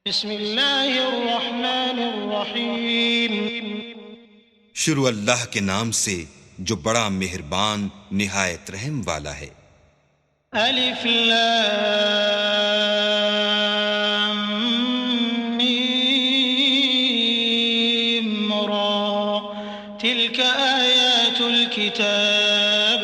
بسم اللہ الرحمن الرحیم۔ شروع اللہ کے نام سے جو بڑا مہربان نہایت رحم والا ہے۔ الف لام میم را تلك آیات الكتاب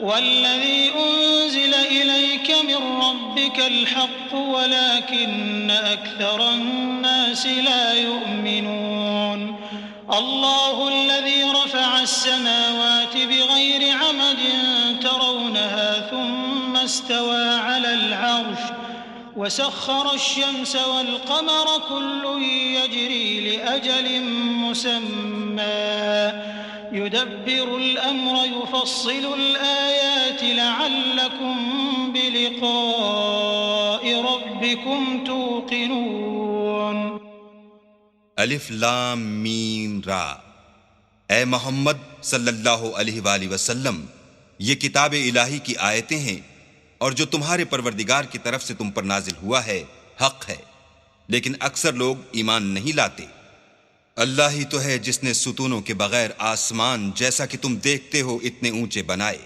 والذی انزل الیک من ربک الحق ولكن اکثر الناس لا يؤمنون۔ اللہ الذی رفع السماوات بغیر عمد ترونها ثم استوى على العرش وسخر الشمس والقمر كل يجري لأجل مسمى يدبر الأمر يفصل الآيات لعلكم بلقاء ربكم توقنون۔ الف لام میم را۔ اے محمد صلی اللہ علیہ وآلہ وسلم، یہ کتاب الہی کی آیتیں ہیں، اور جو تمہارے پروردگار کی طرف سے تم پر نازل ہوا ہے حق ہے، لیکن اکثر لوگ ایمان نہیں لاتے۔ اللہ ہی تو ہے جس نے ستونوں کے بغیر آسمان جیسا کہ تم دیکھتے ہو اتنے اونچے بنائے،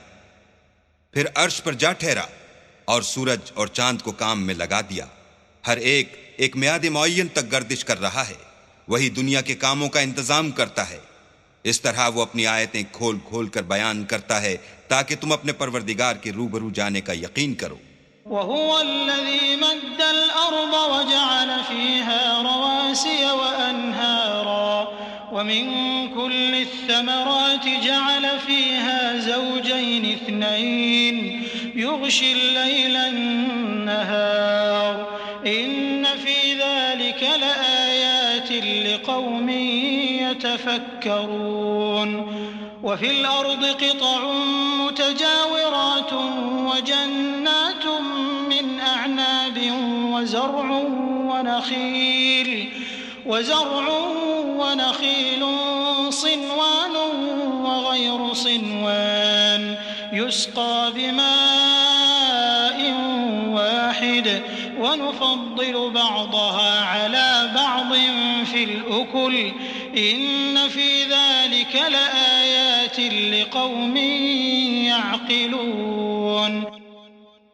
پھر عرش پر جا ٹھہرا اور سورج اور چاند کو کام میں لگا دیا، ہر ایک میعاد معین تک گردش کر رہا ہے، وہی دنیا کے کاموں کا انتظام کرتا ہے۔ اس طرح وہ اپنی آیتیں کھول کھول کر بیان کرتا ہے تاکہ تم اپنے پروردگار کے روبرو جانے کا یقین کرو۔ وهو الذي مد الأرض وجعل فيها رواسي وأنهارا ومن كل الثمرات جعل فيها زوجين اثنين يغشي الليل النهار إن في ذلك لآيات لقوم يتفكرون۔ وفي الأرض قطع متجاورات وجنات من أعناب وزرع ونخيل صنوان وغير صنوان يسقى بماء واحد ونفضل بعضها على بعض في الأكل إن في ذلك لآيات لقوم يعقلون۔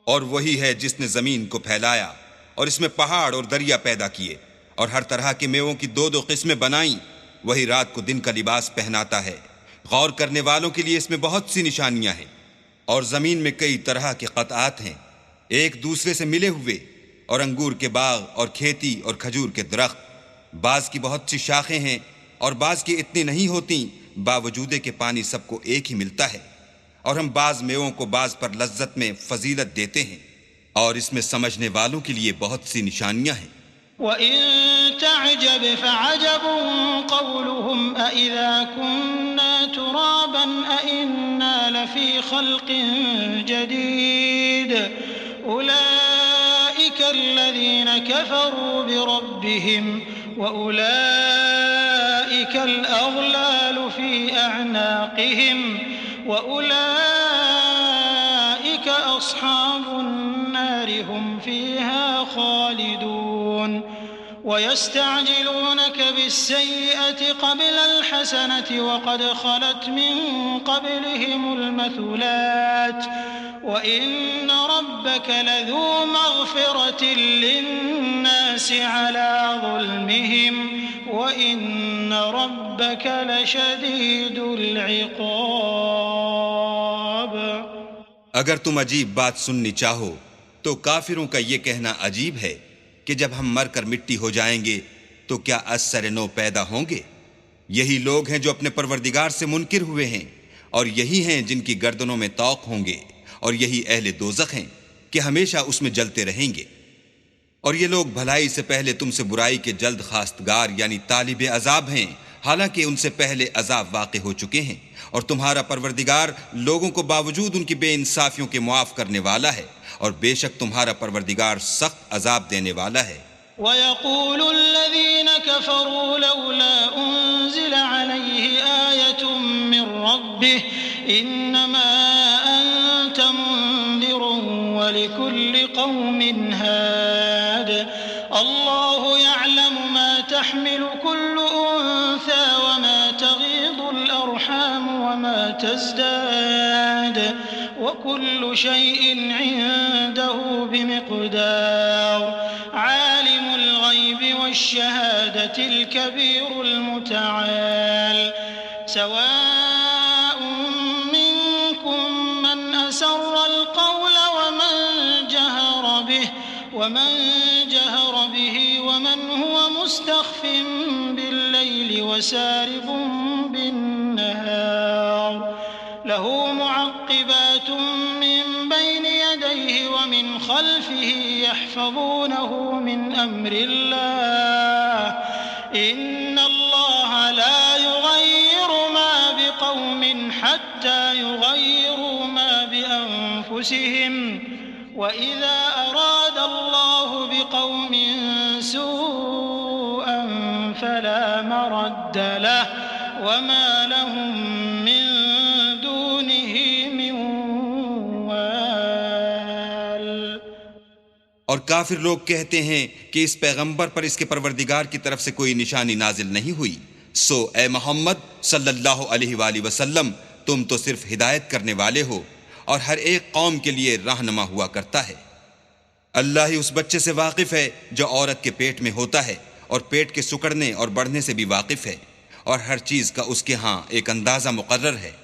اور وہی ہے جس نے زمین کو پھیلایا اور اس میں پہاڑ اور دریا پیدا کیے اور ہر طرح کے میووں کی دو دو قسمیں بنائیں، وہی رات کو دن کا لباس پہناتا ہے۔ غور کرنے والوں کے لیے اس میں بہت سی نشانیاں ہیں۔ اور زمین میں کئی طرح کے قطعات ہیں ایک دوسرے سے ملے ہوئے، اور انگور کے باغ اور کھیتی اور کھجور کے درخت، بعض کی بہت سی شاخیں ہیں اور بعض کی اتنی نہیں ہوتی، باوجود کہ پانی سب کو ایک ہی ملتا ہے، اور ہم بعض میووں کو بعض پر لذت میں فضیلت دیتے ہیں، اور اس میں سمجھنے والوں کے لیے بہت سی نشانیاں ہیں۔ وَإِن تَعْجَبْ فَعَجَبٌ قَوْلُهُمْ أَإِذَا كُنَّا تُرَابًا أَإِنَّا لَفِي خَلْقٍ جَدِيدٍ أُولَئِكَ الَّذِينَ كَفَرُوا بِرَبِّهِمْ وَأُولَئِكَ الْأَغْلَالُ فِي أَعْنَاقِهِمْ وَأُولَئِكَ أَصْحَابُ النَّارِ هُمْ فِيهَا خَالِدُونَ۔ وَيَسْتَعْجِلُونَكَ بِالسَّيِّئَةِ قَبْلَ الْحَسَنَةِ وَقَدْ خَلَتْ مِن قَبْلِهِمُ الْمَثُلَاتُ وَإِنَّ رَبَّكَ لَذُو مَغْفِرَةٍ لِّلنَّاسِ عَلَى ظُلْمِهِمْ وَإِنَّ رَبَّكَ لَشَدِيدُ الْعِقَابِ۔ اگر تم عجیب بات سننی چاہو تو کافروں کا یہ کہنا عجیب ہے کہ جب ہم مر کر مٹی ہو جائیں گے تو کیا از سر نو پیدا ہوں گے؟ یہی لوگ ہیں جو اپنے پروردگار سے منکر ہوئے ہیں، اور یہی ہیں جن کی گردنوں میں طوق ہوں گے، اور یہی اہل دوزخ ہیں کہ ہمیشہ اس میں جلتے رہیں گے۔ اور یہ لوگ بھلائی سے پہلے تم سے برائی کے جلد خواستگار یعنی طالب عذاب ہیں، حالانکہ ان سے پہلے عذاب واقع ہو چکے ہیں، اور تمہارا پروردگار لوگوں کو باوجود ان کی بے انصافیوں کے معاف کرنے والا ہے، اور بے شک تمہارا پروردگار سخت عذاب دینے والا ہے۔ ويقول الذين كفروا لولا أنزل عليه آية من ربه إنما أنت منذر ولكل قوم هاد الله يعلم ما تحمل كل أنثى وما تغيض الأرحام وما تزداد وكل شيء عنده بمقدار عالم الغيب والشهادة الكبير المتعال سواء منكم من أسر القول ومن جهر به ومن هو مستخف بالليل وسارب بالنهار له معقبات من بين يديه ومن خلفه يحفظونه من أمر الله إن الله لا يغير ما بقوم حتى يغيروا ما بأنفسهم وإذا أراد الله بقوم سوءا فلا مرد له وما لهم من دونه من وال. اور کافر لوگ کہتے ہیں کہ اس پیغمبر پر اس کے پروردگار کی طرف سے کوئی نشانی نازل نہیں ہوئی، سو اے محمد صلی اللہ علیہ وآلہ وسلم تم تو صرف ہدایت کرنے والے ہو اور ہر ایک قوم کے لیے رہنما ہوا کرتا ہے۔ اللہ ہی اس بچے سے واقف ہے جو عورت کے پیٹ میں ہوتا ہے اور پیٹ کے سکڑنے اور بڑھنے سے بھی واقف ہے، اور ہر چیز کا اس کے ہاں ایک اندازہ مقرر ہے۔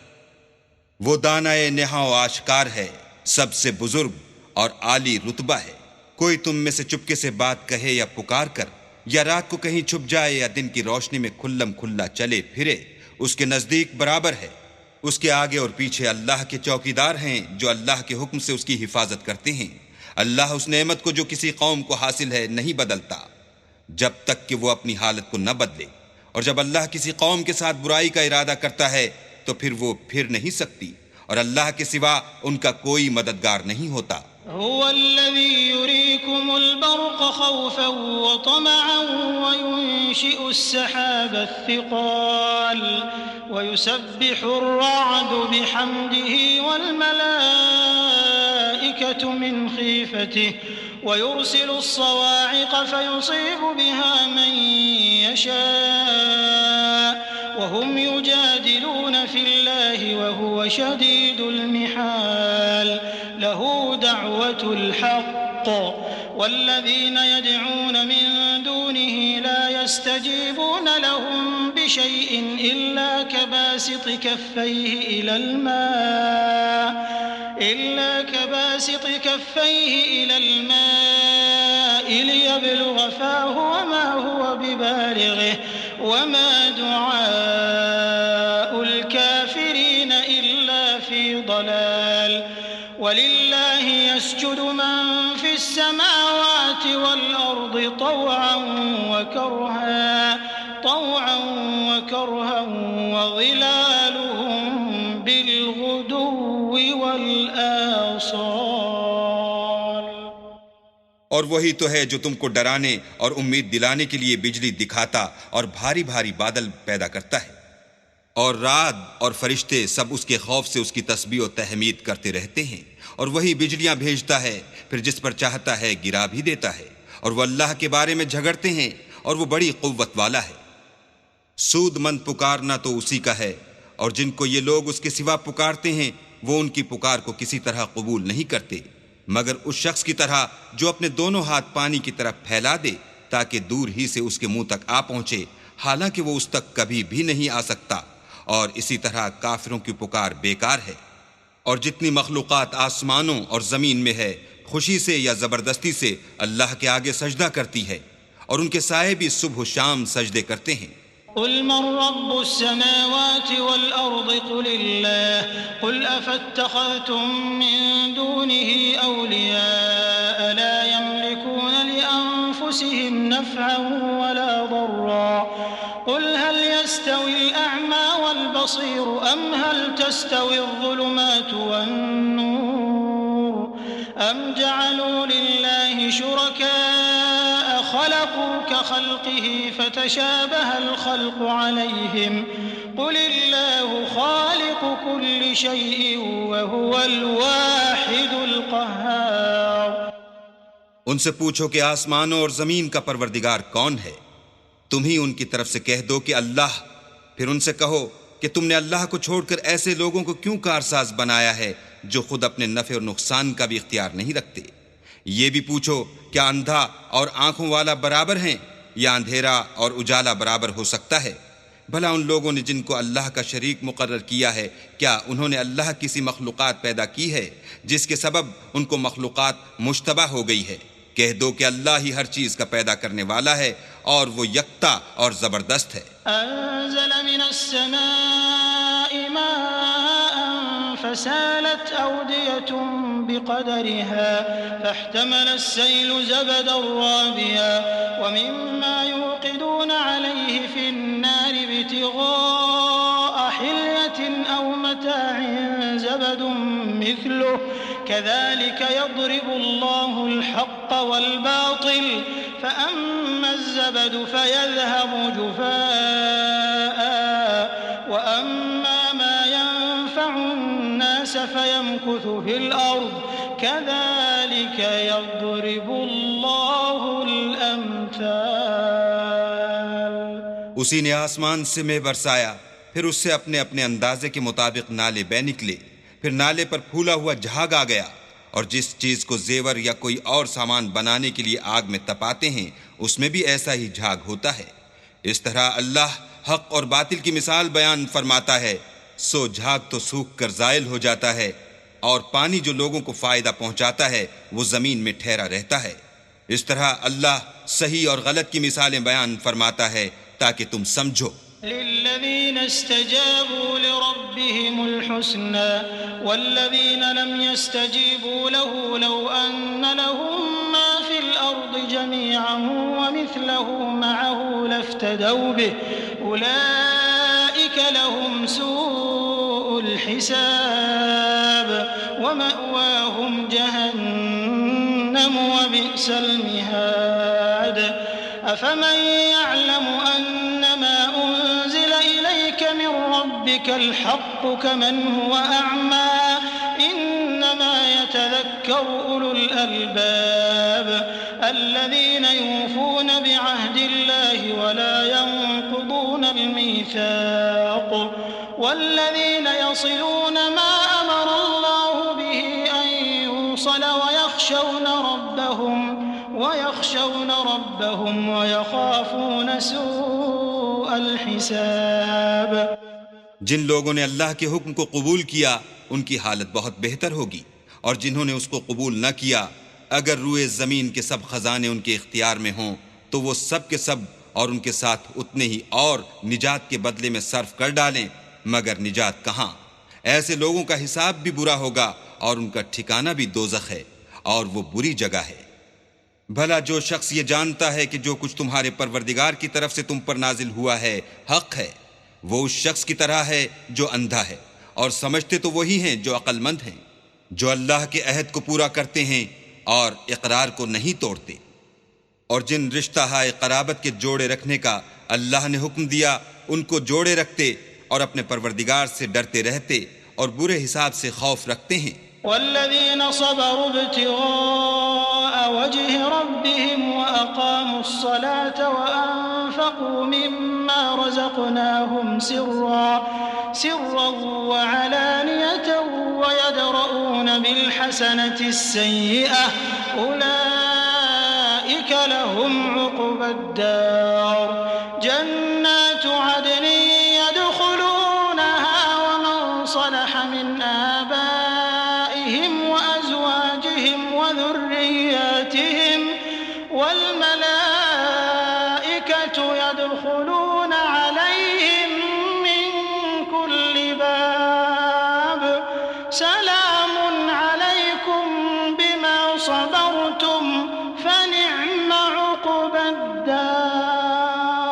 وہ دانائے نہاں و آشکار ہے، سب سے بزرگ اور عالی رتبہ ہے۔ کوئی تم میں سے چپکے سے بات کہے یا پکار کر، یا رات کو کہیں چھپ جائے یا دن کی روشنی میں کھلم کھلا چلے پھرے، اس کے نزدیک برابر ہے۔ اس کے آگے اور پیچھے اللہ کے چوکیدار ہیں جو اللہ کے حکم سے اس کی حفاظت کرتے ہیں۔ اللہ اس نعمت کو جو کسی قوم کو حاصل ہے نہیں بدلتا جب تک کہ وہ اپنی حالت کو نہ بدلے، اور جب اللہ کسی قوم کے ساتھ برائی کا ارادہ کرتا ہے تو پھر وہ پھر نہیں سکتی، اور اللہ کے سوا ان کا کوئی مددگار نہیں ہوتا۔ هو الذي يريكم البرق خوفا وطمعا وينشئ السحاب الثقال ويسبح الرعد بحمده والملائكة من خيفته ويرسل الصواعق فيصيب بها من يشاء وهم يجادلون في الله وهو شديد المحال له دعوة الحق والذين يدعون من دونه لا يستجيبون لهم بشيء إلا كباسط كفيه إلى الماء ليبلغ فاه وما هو ببالغه وما دعاء الكافرين إلا في ضلال ولله يسجد من في السماوات والأرض طوعا وكرها وظلالهم بالغدو والآصال۔ اور وہی تو ہے جو تم کو ڈرانے اور امید دلانے کے لیے بجلی دکھاتا اور بھاری بھاری بادل پیدا کرتا ہے، اور رعد اور فرشتے سب اس کے خوف سے اس کی تسبیح و تحمید کرتے رہتے ہیں، اور وہی بجلیاں بھیجتا ہے، پھر جس پر چاہتا ہے گرا بھی دیتا ہے، اور وہ اللہ کے بارے میں جھگڑتے ہیں اور وہ بڑی قوت والا ہے۔ سود مند پکارنا تو اسی کا ہے، اور جن کو یہ لوگ اس کے سوا پکارتے ہیں وہ ان کی پکار کو کسی طرح قبول نہیں کرتے مگر اس شخص کی طرح جو اپنے دونوں ہاتھ پانی کی طرف پھیلا دے تاکہ دور ہی سے اس کے منہ تک آ پہنچے، حالانکہ وہ اس تک کبھی بھی نہیں آ سکتا، اور اسی طرح کافروں کی پکار بیکار ہے۔ اور جتنی مخلوقات آسمانوں اور زمین میں ہے خوشی سے یا زبردستی سے اللہ کے آگے سجدہ کرتی ہے، اور ان کے سائے بھی صبح و شام سجدے کرتے ہیں۔ قل من رب السماوات والأرض قل الله قل أفاتخذتم من دونه أولياء لا يملكون لأنفسهم نفعا ولا ضرا قل هل يستوي الأعمى والبصير أم هل تستوي الظلمات والنور أم جعلوا لله شركاء خلقوا كخلقه فتشابه الخلق عليهم قل الله خالق كل شيء وهو الواحد القهار۔ ان سے پوچھو کہ آسمانوں اور زمین کا پروردگار کون ہے؟ تم ہی ان کی طرف سے کہہ دو کہ اللہ۔ پھر ان سے کہو کہ تم نے اللہ کو چھوڑ کر ایسے لوگوں کو کیوں کارساز بنایا ہے جو خود اپنے نفع اور نقصان کا بھی اختیار نہیں رکھتے؟ یہ بھی پوچھو کیا اندھا اور آنکھوں والا برابر ہیں یا اندھیرا اور اجالا برابر ہو سکتا ہے؟ بھلا ان لوگوں نے جن کو اللہ کا شریک مقرر کیا ہے، کیا انہوں نے اللہ کسی مخلوقات پیدا کی ہے جس کے سبب ان کو مخلوقات مشتبہ ہو گئی ہے؟ کہہ دو کہ اللہ ہی ہر چیز کا پیدا کرنے والا ہے اور وہ یکتا اور زبردست ہے۔ انزل من السماء ماء فسالت أودية بقدرها فاحتمل السيل زبدا رابيا ومما يوقدون عليه في النار ابتغاء حلية أو متاع زبد مثله كذلك يضرب الله الحق والباطل فأما الزبد فيذهب جفاء وأما ما ينفع الناس فيمكث في الأرض كذلك يضرب الله الأمثال۔ اسی نے آسمان سے مے برسایا، پھر اس سے اپنے اپنے اندازے کے مطابق نالے بہ نکلے، پھر نالے پر پھولا ہوا جھاگ آ گیا، اور جس چیز کو زیور یا کوئی اور سامان بنانے کے لیے آگ میں تپاتے ہیں اس میں بھی ایسا ہی جھاگ ہوتا ہے۔ اس طرح اللہ حق اور باطل کی مثال بیان فرماتا ہے، سو جھاگ تو سوکھ کر زائل ہو جاتا ہے، اور پانی جو لوگوں کو فائدہ پہنچاتا ہے وہ زمین میں ٹھہرا رہتا ہے۔ اس طرح اللہ صحیح اور غلط کی مثالیں بیان فرماتا ہے تاکہ تم سمجھو۔ للذين استجابوا لربهم الحسنى والذين لم يستجيبوا له لو أن لهم ما في الأرض جميعا ومثله معه لافتدوا به أولئك لهم سوء الحساب ومأواهم جهنم وبئس المهاد أفمن يعلم أنما أنزل إليك من ربك الحق كمن هو أعمى إنما يتذكر أولو الألباب الذين يوفون بعهد الله ولا ينقضون الميثاق والذين يصلون ما أمر الله به أن يوصل ويخشون ربهم ويخافون سوء الحساب۔ جن لوگوں نے اللہ کے حکم کو قبول کیا ان کی حالت بہت بہتر ہوگی، اور جنہوں نے اس کو قبول نہ کیا اگر روئے زمین کے سب خزانے ان کے اختیار میں ہوں تو وہ سب کے سب اور ان کے ساتھ اتنے ہی اور نجات کے بدلے میں صرف کر ڈالیں، مگر نجات کہاں؟ ایسے لوگوں کا حساب بھی برا ہوگا اور ان کا ٹھکانہ بھی دوزخ ہے، اور وہ بری جگہ ہے۔ بھلا جو شخص یہ جانتا ہے کہ جو کچھ تمہارے پروردگار کی طرف سے تم پر نازل ہوا ہے حق ہے، وہ اس شخص کی طرح ہے جو اندھا ہے، اور سمجھتے تو وہی ہیں جو عقل مند ہیں، جو اللہ کے عہد کو پورا کرتے ہیں اور اقرار کو نہیں توڑتے، اور جن رشتہ ہائے قرابت کے جوڑے رکھنے کا اللہ نے حکم دیا ان کو جوڑے رکھتے اور اپنے پروردگار سے ڈرتے رہتے اور برے حساب سے خوف رکھتے ہیں۔ والذين صبروا ابتغاء وجه ربهم وأقاموا الصلاة وأنفقوا مما رزقناهم سرا وعلانية ويدرؤون بالحسنة السيئة أولئك لهم عقبى الدار جنات عدن يدخلونها ومن صلح من آبائهم وأزواجهم وذرياتهم والملائكة يدخلون عليهم من كل باب سلام عليكم بما صبرتم فنعم عقبى الدار۔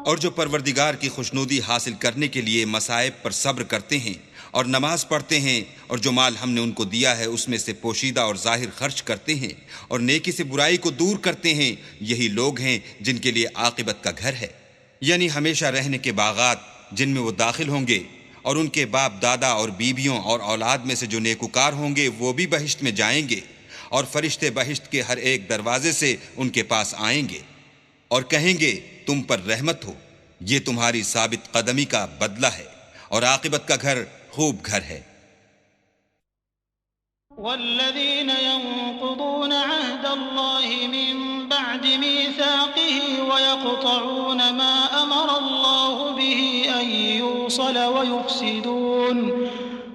اور جو پروردگار کی خوشنودی حاصل کرنے کے لیے مصائب پر صبر کرتے ہیں اور نماز پڑھتے ہیں اور جو مال ہم نے ان کو دیا ہے اس میں سے پوشیدہ اور ظاہر خرچ کرتے ہیں اور نیکی سے برائی کو دور کرتے ہیں، یہی لوگ ہیں جن کے لیے عاقبت کا گھر ہے، یعنی ہمیشہ رہنے کے باغات جن میں وہ داخل ہوں گے، اور ان کے باپ دادا اور بیویوں اور اولاد میں سے جو نیکوکار ہوں گے وہ بھی بہشت میں جائیں گے، اور فرشتے بہشت کے ہر ایک دروازے سے ان کے پاس آئیں گے اور کہیں گے تم پر رحمت ہو، یہ تمہاری ثابت قدمی کا بدلہ ہے، اور عاقبت کا گھر خوب گھر ہے۔ والذين ينقضون عهد الله من بعد ميثاقه ويقطعون ما أمر الله به أن يوصل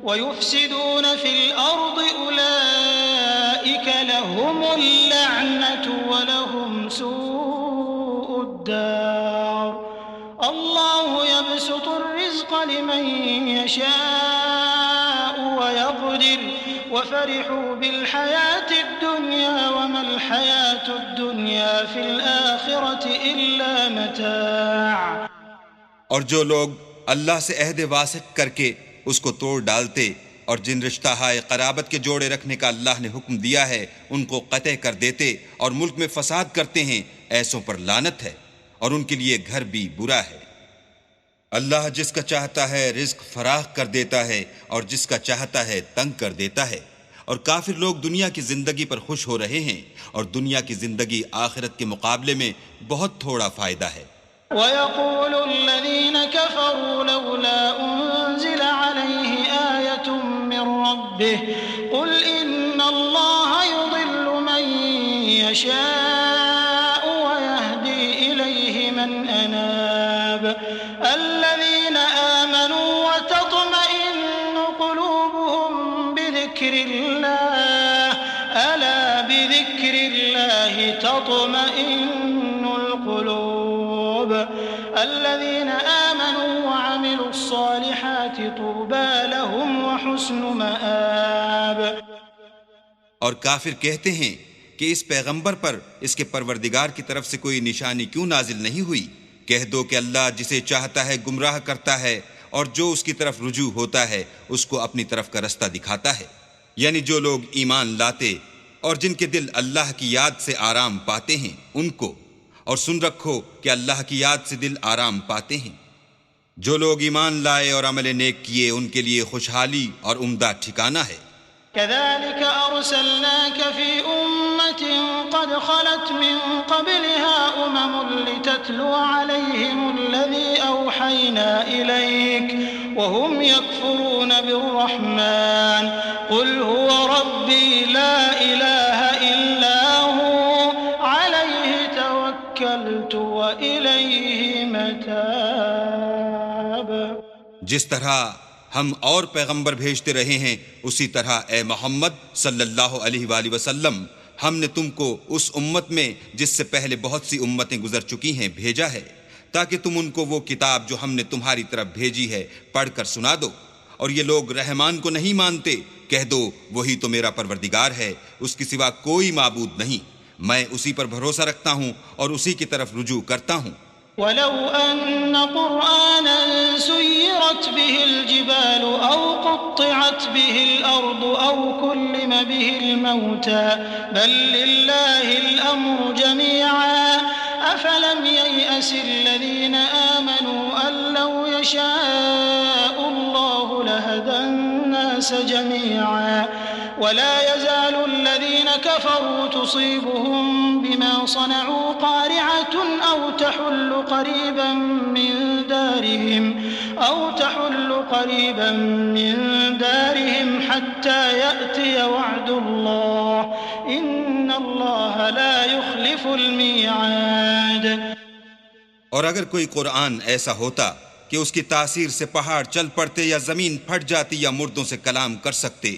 ويفسدون في الأرض أولئك لهم اللعنة ولهم سوء الدار الله يبسط الرزق لمن يشاء ويقدر وفرحوا بالحياة الدنيا وما الحياة الدنيا في الآخرة إلا متاع۔ اور جو لوگ اللہ سے عہد واثق کر کے اس کو توڑ ڈالتے اور جن رشتہ ہائے قرابت کے جوڑے رکھنے کا اللہ نے حکم دیا ہے ان کو قطع کر دیتے اور ملک میں فساد کرتے ہیں، ایسوں پر لعنت ہے اور ان کے لیے گھر بھی برا ہے۔ اللہ جس کا چاہتا ہے رزق فراخ کر دیتا ہے اور جس کا چاہتا ہے تنگ کر دیتا ہے، اور کافر لوگ دنیا کی زندگی پر خوش ہو رہے ہیں اور دنیا کی زندگی آخرت کے مقابلے میں بہت تھوڑا فائدہ ہے۔ وَيَقُولُ الَّذِينَ كَفَرُوا لَوْلَا أُنزِلَ عَلَيْهِ آيَةٌ مِّن رَّبِّهِ قُلْ إِنَّ اللَّهَ يُضِلُّ مَن يَشَاءُ وَيَهْدِي إِلَيْهِ مَنْ أَنَابَ الَّذِينَ آمَنُوا وَتَطْمَئِنُّ قُلُوبُهُم بِذِكْرِ اللَّهِ أَلَا بِذِكْرِ اللَّهِ تَطْمَئِنُّ الْقُلُوبُ الَّذِينَ آمَنُوا وَعَمِلُوا الصَّالِحَاتِ طُوبَى لَهُمْ وَحُسْنُ مَآبٍ۔ اور کافر کہتے ہیں کہ اس پیغمبر پر اس کے پروردگار کی طرف سے کوئی نشانی کیوں نازل نہیں ہوئی؟ کہہ دو کہ اللہ جسے چاہتا ہے گمراہ کرتا ہے اور جو اس کی طرف رجوع ہوتا ہے اس کو اپنی طرف کا رستہ دکھاتا ہے، یعنی جو لوگ ایمان لاتے اور جن کے دل اللہ کی یاد سے آرام پاتے ہیں ان کو، اور سن رکھو کہ اللہ کی یاد سے دل آرام پاتے ہیں۔ جو لوگ ایمان لائے اور عمل نیک کیے ان کے لیے خوشحالی اور عمدہ ٹھکانہ ہے۔ كذلك أرسلناك في أمة قد خلت من قبلها لتتلو عليهم الذي أوحينا إليك وهم يكفرون بالرحمن قل هو ربي لا إله إلا هو عليه توكلت وإليه متاب۔ جس طرح ہم اور پیغمبر بھیجتے رہے ہیں اسی طرح اے محمد صلی اللہ علیہ وآلہ وسلم ہم نے تم کو اس امت میں جس سے پہلے بہت سی امتیں گزر چکی ہیں بھیجا ہے تاکہ تم ان کو وہ کتاب جو ہم نے تمہاری طرف بھیجی ہے پڑھ کر سنا دو، اور یہ لوگ رحمان کو نہیں مانتے، کہہ دو وہی تو میرا پروردگار ہے، اس کے سوا کوئی معبود نہیں، میں اسی پر بھروسہ رکھتا ہوں اور اسی کی طرف رجوع کرتا ہوں۔ ولو أن قرآنا سيرت به الجبال أو قطعت به الأرض أو كلم به الموتى بل لله الأمر جميعا أفلم ييأس الذين آمنوا أن لو يشاء الله لهدى الناس جميعا ولا يزال الذين كفروا تصيبهم بما صنعوا قارعة أو تحل قريبا من دارهم حتى يأتي وعد الله إن الله لا يخلف الميعاد۔ اور اگر کوئی قرآن ایسا ہوتا کہ اس کی تاثیر سے پہاڑ چل پڑتے یا زمین پھٹ جاتی یا مردوں سے کلام کر سکتے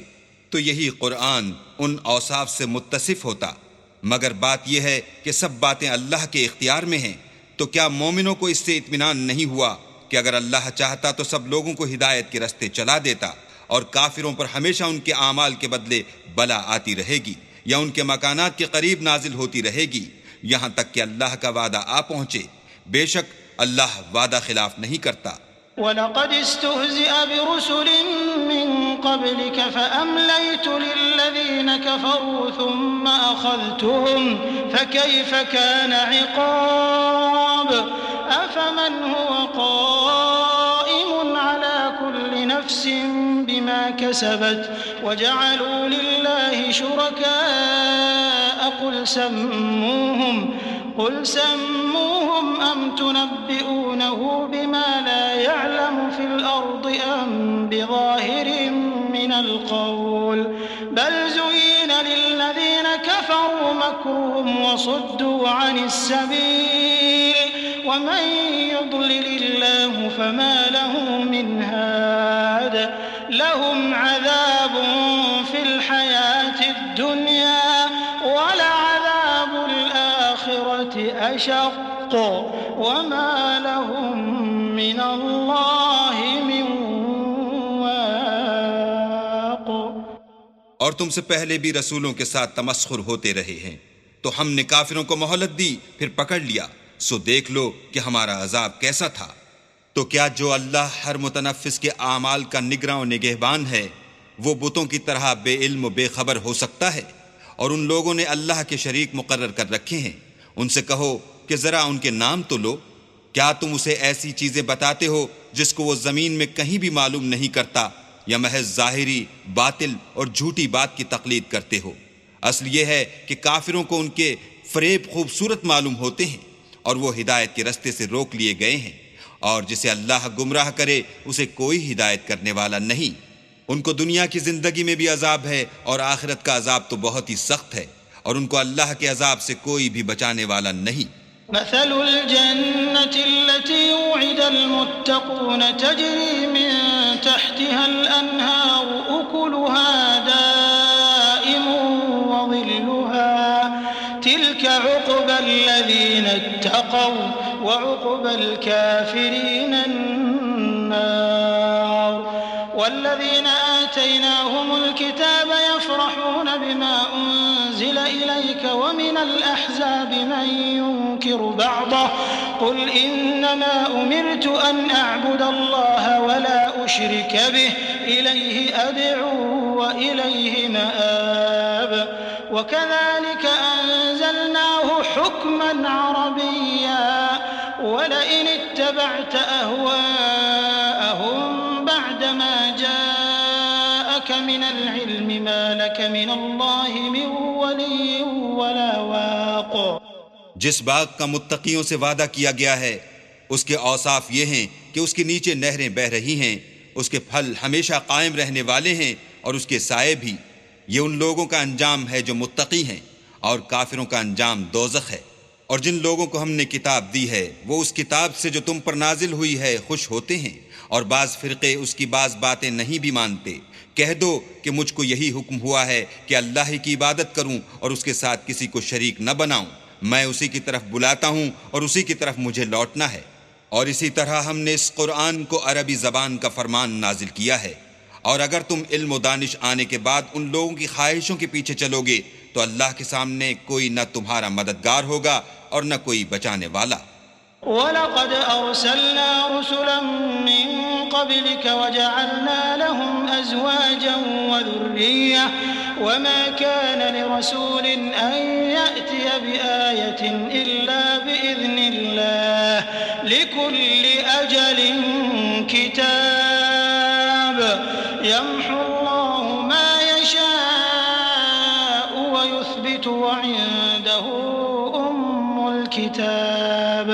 تو یہی قرآن ان اوصاف سے متصف ہوتا، مگر بات یہ ہے کہ سب باتیں اللہ کے اختیار میں ہیں۔ تو کیا مومنوں کو اس سے اطمینان نہیں ہوا کہ اگر اللہ چاہتا تو سب لوگوں کو ہدایت کے رستے چلا دیتا، اور کافروں پر ہمیشہ ان کے اعمال کے بدلے بلا آتی رہے گی یا ان کے مکانات کے قریب نازل ہوتی رہے گی یہاں تک کہ اللہ کا وعدہ آ پہنچے۔ بے شک اللہ وعدہ خلاف نہیں کرتا۔ وَلَقَدِ اسْتُهْزِئَ بِرُسُلٍ مِّن قَبْلِكَ فَأَمْلَيْتُ لِلَّذِينَ كَفَرُوا ثُمَّ أَخَذْتُهُمْ فَكَيْفَ كَانَ عِقَابِ أَفَمَنْ هُوَ قَائِمٌ عَلَى كُلِّ نَفْسٍ بِمَا كَسَبَتْ وَجَعَلُوا لِلَّهِ شُرَكَاءَ قُلْ سَمُّوهُمْ أَمْ تُنَبِّئُونَهُ بِمَا لَا يَعْلَمُ فِي الْأَرْضِ أَمْ بِظَاهِرٍ مِّنَ الْقَوْلِ بَلْ زُيِّنَ لِلَّذِينَ كَفَرُوا مَكْرُهُمْ وَصُدُّوا عَنِ السَّبِيلِ وَمَن يُضْلِلِ اللَّهُ فَمَا لَهُ مِنْ هَادٍ لَهُمْ عَذَابٌ فِي الْحَيَاةِ الدُّنْيَا وَلَعَذَابُ الْآخِرَةِ أَشَقُّ وَمَا لَهُم مِّنَ اللَّهِ مِن وَاقٍ۔ اور تم سے پہلے بھی رسولوں کے ساتھ تمسخر ہوتے رہے ہیں، تو ہم نے کافروں کو مہلت دی، پھر پکڑ لیا، سو دیکھ لو کہ ہمارا عذاب کیسا تھا۔ تو کیا جو اللہ ہر متنفس کے اعمال کا نگراں و نگہبان ہے، وہ بتوں کی طرح بے علم و بے خبر ہو سکتا ہے؟ اور ان لوگوں نے اللہ کے شریک مقرر کر رکھے ہیں، ان سے کہو کہ ذرا ان کے نام تو لو۔ کیا تم اسے ایسی چیزیں بتاتے ہو جس کو وہ زمین میں کہیں بھی معلوم نہیں کرتا، یا محض ظاہری باطل اور جھوٹی بات کی تقلید کرتے ہو؟ اصل یہ ہے کہ کافروں کو ان کے فریب خوبصورت معلوم ہوتے ہیں، اور وہ ہدایت کے رستے سے روک لیے گئے ہیں، اور جسے اللہ گمراہ کرے اسے کوئی ہدایت کرنے والا نہیں۔ ان کو دنیا کی زندگی میں بھی عذاب ہے، اور آخرت کا عذاب تو بہت ہی سخت ہے، اور ان کو اللہ کے عذاب سے کوئی بھی بچانے والا نہیں۔ مثل الجنة التي وعد المتقون تجري من تحتها الأنهار أكلها دائم وظلها تلك عقبى الذين اتقوا وعقبى الكافرين النار والذين آتيناهم الكتاب يفرحون بما أنزل إليك ومن الأحزاب من ينكر بعضه قل إنما أمرت أن أعبد الله ولا أشرك به إليه أدعو وإليه مآب وكذلك أنزلناه حكما عربيا ولئن اتبعت أهواءهم بعدما جاءك من العلم ما لك من الله من ولي ولا واق۔ جس باغ کا متقیوں سے وعدہ کیا گیا ہے اس کے اوصاف یہ ہیں کہ اس کے نیچے نہریں بہہ رہی ہیں، اس کے پھل ہمیشہ قائم رہنے والے ہیں، اور اس کے سائے بھی۔ یہ ان لوگوں کا انجام ہے جو متقی ہیں، اور کافروں کا انجام دوزخ ہے۔ اور جن لوگوں کو ہم نے کتاب دی ہے وہ اس کتاب سے جو تم پر نازل ہوئی ہے خوش ہوتے ہیں، اور بعض فرقے اس کی بعض باتیں نہیں بھی مانتے۔ کہہ دو کہ مجھ کو یہی حکم ہوا ہے کہ اللہ ہی کی عبادت کروں اور اس کے ساتھ کسی کو شریک نہ بناؤں۔ میں اسی کی طرف بلاتا ہوں اور اسی کی طرف مجھے لوٹنا ہے۔ اور اسی طرح ہم نے اس قرآن کو عربی زبان کا فرمان نازل کیا ہے، اور اگر تم علم و دانش آنے کے بعد ان لوگوں کی خواہشوں کے پیچھے چلو گے تو اللہ کے سامنے کوئی نہ تمہارا مددگار ہوگا اور نہ کوئی بچانے والا۔ وَلَقَدْ أَرْسَلْنَا رُسُلًا مِّن قَبْلِكَ وَجَعَلْنَا لَهُمْ أَزْوَاجًا وَذُرِّيَّةً وَمَا كَانَ لِرَسُولٍ أَن يَأْتِيَ بِآيَةٍ إِلَّا بِإِذْنِ اللَّهِ لِكُلِّ أَجَلٍ كِتَابٌ يَمْحُو اللَّهُ مَا يَشَاءُ وَيُثْبِتُ وَعِندَهُ أُمُّ الْكِتَابِ۔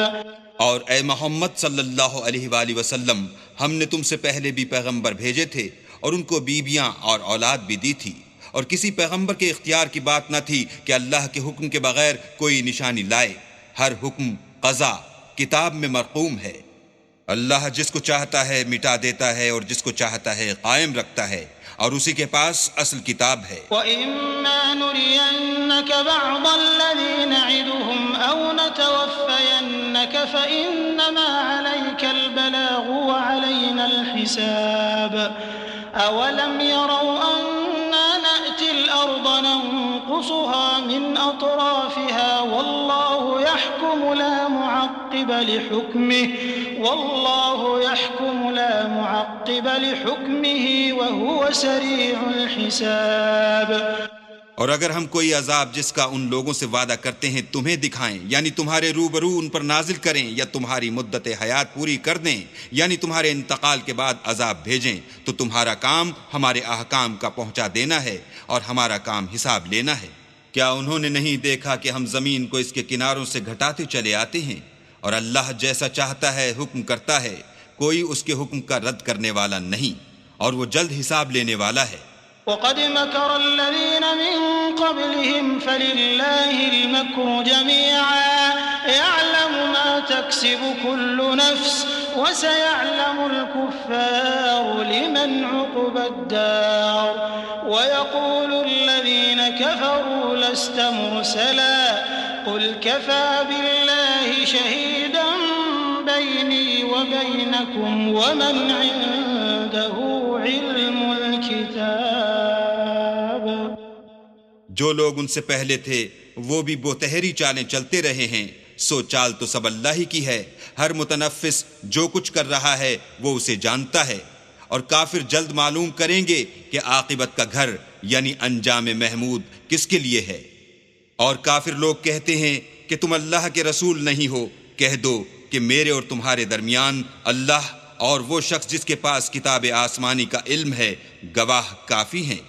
اور اے محمد صلی اللہ علیہ وآلہ وسلم، ہم نے تم سے پہلے بھی پیغمبر بھیجے تھے اور ان کو بیویاں اور اولاد بھی دی تھی، اور کسی پیغمبر کے اختیار کی بات نہ تھی کہ اللہ کے حکم کے بغیر کوئی نشانی لائے۔ ہر حکم قضا کتاب میں مرقوم ہے۔ اللہ جس کو چاہتا ہے مٹا دیتا ہے اور جس کو چاہتا ہے قائم رکھتا ہے، اور اسی کے پاس اصل کتاب ہے۔ وَإِمَّا نُرِيَنَّكَ بَعْضَ الَّذِي نَعِدُهُمْ أَوْ نَتَوَفَّيَنَّكَ فَإِنَّمَا عَلَيْكَ الْبَلَاغُ وَعَلَيْنَا الْحِسَابُ أَوَلَمْ يَرَوْا أَنَّا نَأْتِي الْأَرْضَ والأرض ننقصها من أطرافها والله يحكم لا معقب لحكمه وهو سريع الحساب. اور اگر ہم کوئی عذاب جس کا ان لوگوں سے وعدہ کرتے ہیں تمہیں دکھائیں، یعنی تمہارے روبرو ان پر نازل کریں، یا تمہاری مدت حیات پوری کر دیں، یعنی تمہارے انتقال کے بعد عذاب بھیجیں، تو تمہارا کام ہمارے احکام کا پہنچا دینا ہے اور ہمارا کام حساب لینا ہے. کیا انہوں نے نہیں دیکھا کہ ہم زمین کو اس کے کناروں سے گھٹاتے چلے آتے ہیں، اور اللہ جیسا چاہتا ہے حکم کرتا ہے، کوئی اس کے حکم کا رد کرنے والا نہیں، اور وہ جلد حساب لینے والا ہے. وقد مكر الذين من قبلهم فلله المكر جميعا يعلم ما تكسب كل نفس وسيعلم الكفار لمن عقبى الدار. ويقول الذين كفروا لست مرسلا قل كفى بالله شهيدا بيني وبينكم ومن عنده علم الكتاب. جو لوگ ان سے پہلے تھے وہ بھی بہتری چالیں چلتے رہے ہیں، سو چال تو سب اللہ ہی کی ہے. ہر متنفس جو کچھ کر رہا ہے وہ اسے جانتا ہے، اور کافر جلد معلوم کریں گے کہ عاقبت کا گھر یعنی انجام محمود کس کے لیے ہے. اور کافر لوگ کہتے ہیں کہ تم اللہ کے رسول نہیں ہو. کہہ دو کہ میرے اور تمہارے درمیان اللہ اور وہ شخص جس کے پاس کتاب آسمانی کا علم ہے گواہ کافی ہیں.